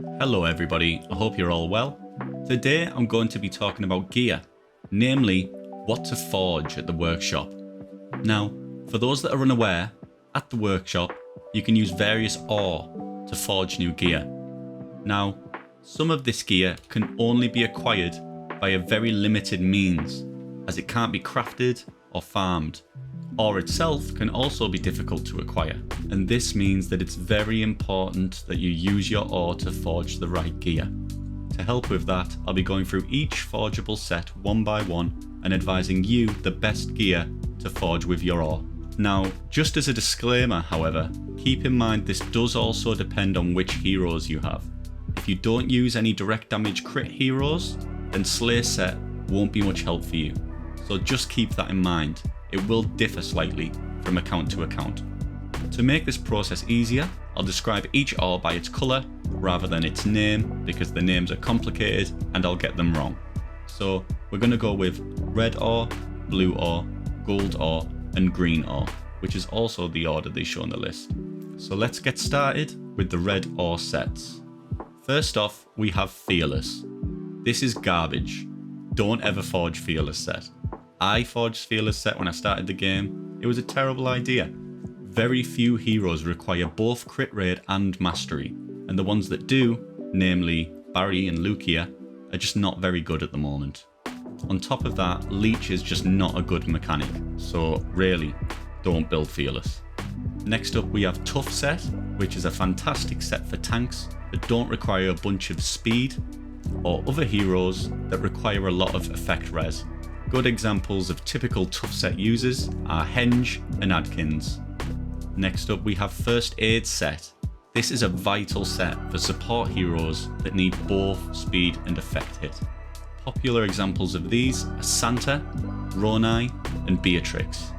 Hello everybody, I hope you're all well. Today I'm going to be talking about gear, namely what to forge at the workshop. Now, for those that are unaware, at the workshop you can use various ore to forge new gear. Now, some of this gear can only be acquired by a very limited means, as it can't be crafted or farmed. Ore itself can also be difficult to acquire, and this means that it's very important that you use your ore to forge the right gear. To help with that, I'll be going through each forgeable set one by one and advising you the best gear to forge with your ore. Now, just as a disclaimer, however, keep in mind this does also depend on which heroes you have. If you don't use any direct damage crit heroes, then Slay set won't be much help for you. So just keep that in mind. It will differ slightly from account to account. To make this process easier, I'll describe each ore by its colour rather than its name, because the names are complicated and I'll get them wrong. So we're going to go with red ore, blue ore, gold ore and green ore, which is also the order they show on the list. So let's get started with the red ore sets. First off, we have Fearless. This is garbage. Don't ever forge Fearless set. I forged Fearless set when I started the game. It was a terrible idea. Very few heroes require both crit rate and mastery, and the ones that do, namely Barry and Lucia, are just not very good at the moment. On top of that, Leech is just not a good mechanic, so really, don't build Fearless. Next up we have Tough set, which is a fantastic set for tanks that don't require a bunch of speed, or other heroes that require a lot of effect res. Good examples of typical Tough set users are Henge and Adkins. Next up we have First Aid set. This is a vital set for support heroes that need both speed and effect hit. Popular examples of these are Santa, Ronai and Beatrix.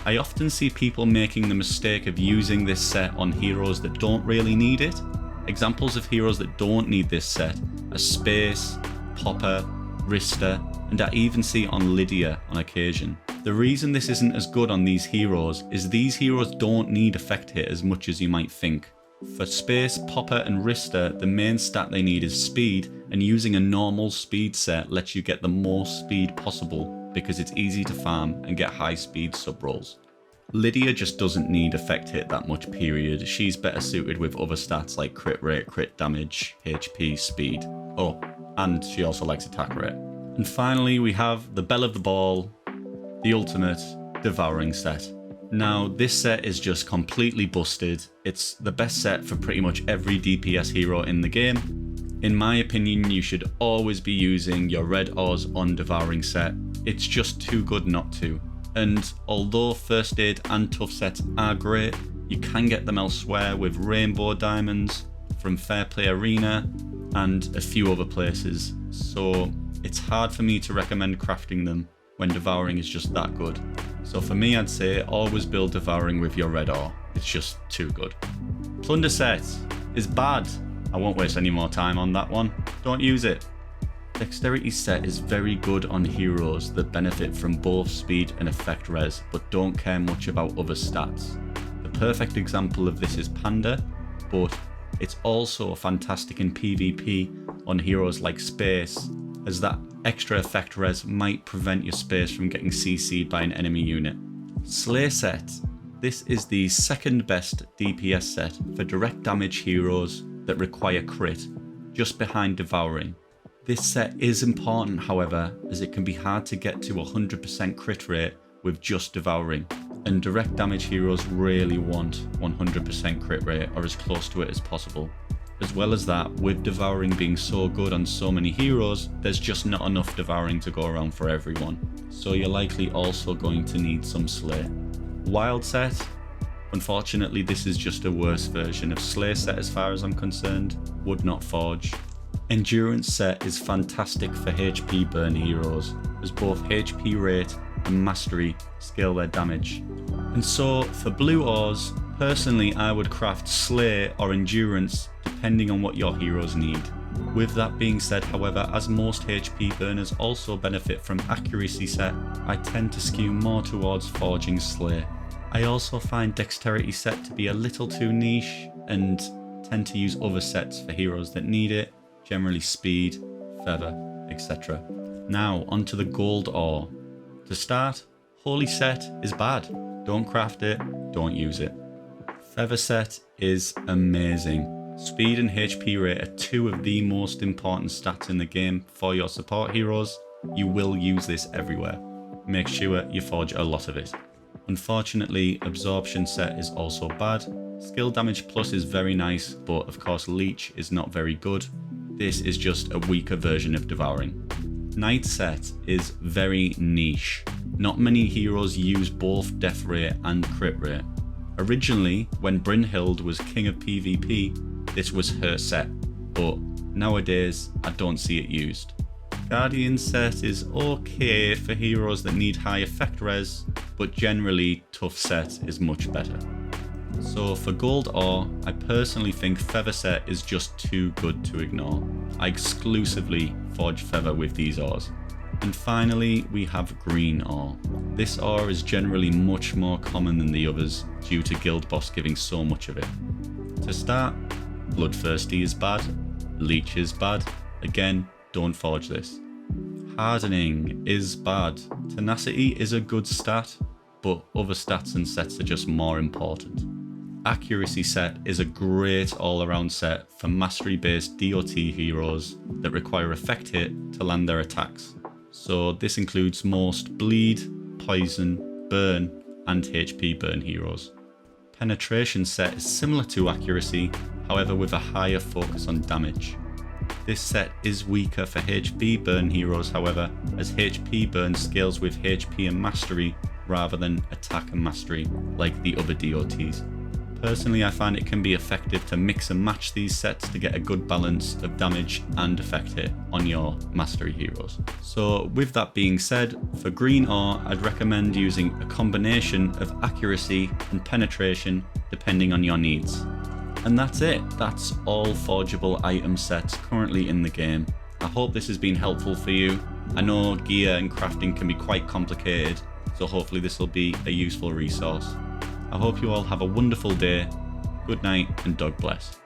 I often see people making the mistake of using this set on heroes that don't really need it. Examples of heroes that don't need this set are Space, Popper, Rista, and I even see it on Lydia on occasion. The reason this isn't as good on these heroes is these heroes don't need effect hit as much as you might think. For Space, Popper and Rista, the main stat they need is speed, and using a normal speed set lets you get the most speed possible because it's easy to farm and get high speed sub rolls. Lydia just doesn't need effect hit that much, period. She's better suited with other stats like crit rate, crit damage, HP, speed. Oh, and she also likes attack rate. And finally we have the belle of the ball, the ultimate Devouring set. Now this set is just completely busted. It's the best set for pretty much every DPS hero in the game. In my opinion, you should always be using your red ores on Devouring set. It's just too good not to. And although First Aid and Tough sets are great, you can get them elsewhere with Rainbow Diamonds, from Fairplay Arena, and a few other places. So it's hard for me to recommend crafting them when Devouring is just that good. So for me, I'd say always build Devouring with your red ore. It's just too good. Plunder set is bad. I won't waste any more time on that one. Don't use it. Dexterity set is very good on heroes that benefit from both speed and effect res, but don't care much about other stats. The perfect example of this is Panda, but it's also fantastic in PvP on heroes like Space, as that extra effect res might prevent your Space from getting CC'd by an enemy unit. Slay set. This is the second best DPS set for direct damage heroes that require crit, just behind Devouring. This set is important, however, as it can be hard to get to 100% crit rate with just Devouring, and direct damage heroes really want 100% crit rate or as close to it as possible. As well as that, with Devouring being so good on so many heroes, there's just not enough Devouring to go around for everyone, so you're likely also going to need some Slay. Wild set. Unfortunately, this is just a worse version of Slay set as far as I'm concerned. Would not forge. Endurance set is fantastic for HP burn heroes, as both HP rate and mastery scale their damage. And so for blue ores, personally I would craft Slay or Endurance depending on what your heroes need. With that being said, however, as most HP burners also benefit from accuracy set, I tend to skew more towards forging Slay. I also find Dexterity set to be a little too niche and tend to use other sets for heroes that need it, generally speed, feather, etc. Now onto the gold ore. To start, holy set is bad. Don't craft it, don't use it. Feather set is amazing. Speed and HP rate are two of the most important stats in the game for your support heroes. You will use this everywhere. Make sure you forge a lot of it. Unfortunately, absorption set is also bad. Skill damage plus is very nice, but of course leech is not very good. This is just a weaker version of devouring. Knight set is very niche. Not many heroes use both death rate and crit rate. Originally, when Brynhild was king of PvP, this was her set, but nowadays I don't see it used. Guardian set is okay for heroes that need high effect res, but generally tough set is much better. So for gold ore, I personally think feather set is just too good to ignore. I exclusively forge feather with these ores. And finally, we have green ore. This ore is generally much more common than the others due to guild boss giving so much of it. To start, bloodthirsty is bad, leech is bad, again, don't forge this. Hardening is bad, tenacity is a good stat, but other stats and sets are just more important. Accuracy set is a great all-around set for mastery based DOT heroes that require effect hit to land their attacks. So this includes most bleed, poison, burn and HP burn heroes. Penetration set is similar to accuracy, however with a higher focus on damage. This set is weaker for HP burn heroes however, as HP burn scales with HP and mastery rather than attack and mastery like the other DOTs. Personally, I find it can be effective to mix and match these sets to get a good balance of damage and effect hit on your mastery heroes. So with that being said, for green ore, I'd recommend using a combination of accuracy and penetration depending on your needs. And that's it. That's all forgeable item sets currently in the game. I hope this has been helpful for you. I know gear and crafting can be quite complicated, so hopefully this will be a useful resource. I hope you all have a wonderful day. Good night and God bless.